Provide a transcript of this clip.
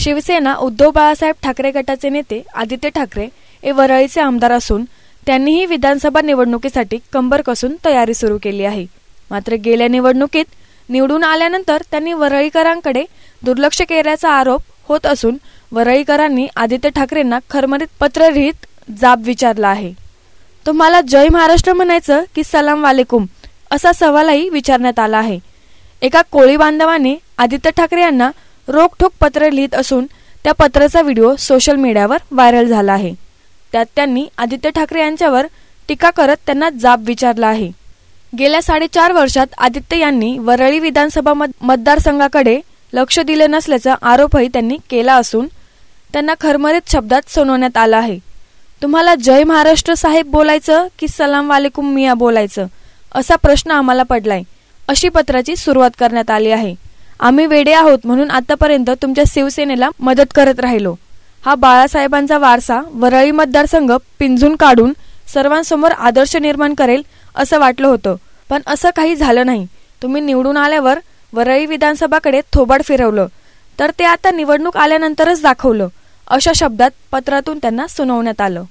शिवसेना उद्धव बाळासाहेब ठाकरे गटाचे नेते आदित्य ठाकरे हे वरळीचे आमदार असून त्यांनीही विधानसभा निवडणुकीसाठी कंबर कसून तयारी सुरू केली आहे। मात्र गेल्या निवडणुकीत निवडून आल्यानंतर त्यांनी वरळीकरांकडे दुर्लक्ष केल्याचा आरोप होत असून वरळीकरांनी आदित्य ठाकरेंना खरमरीत पत्र लिहित जाब विचारला आहे। तुम्हाला जय महाराष्ट्र म्हणायचं की सलाम वालेकुम असा सवालही विचारण्यात आला आहे। एका कोळी बांधवाने आदित्य ठाकरे यांना रोखठोक पत्र लिहित असून त्या पत्राचा व्हिडिओ सोशल मीडियावर व्हायरल झाला आहे। त्यात त्यांनी आदित्य ठाकरे यांच्यावर टीका करत त्यांना जाब विचारला आहे। गेल्या 4.5 वर्षात आदित्य यांनी वरळी विधानसभा मतदारसंघाकडे लक्ष दिले नसल्याचा आरोपही त्यांनी केला असून त्यांना खरमरीत शब्दात सुनावण्यात आला आहे। तुम्हाला जय महाराष्ट्र साहेब बोलायचं की सलाम वालेकुम मिया बोलायचं असा प्रश्न आम्हाला पडलाय, अशी पत्राची सुरुवात करण्यात आली आहे। आम्ही वेडे आहोत म्हणून आतापर्यंत तुमच्या शिवसेनेला मदत करत राहिलो। हा बाळासाहेबांचा वारसा वरळी मतदारसंघ पिंजून काढून सर्वांसमोर आदर्श निर्माण करेल असं वाटलं होतं, पण असं काही झालं नाही। तुम्ही निवडून आल्यावर वरळी विधानसभाकडे थोबाड फिरवलं तर ते आता निवडणूक आल्यानंतरच दाखवलं, अशा शब्दात पत्रातून त्यांना सुनावण्यात आलं।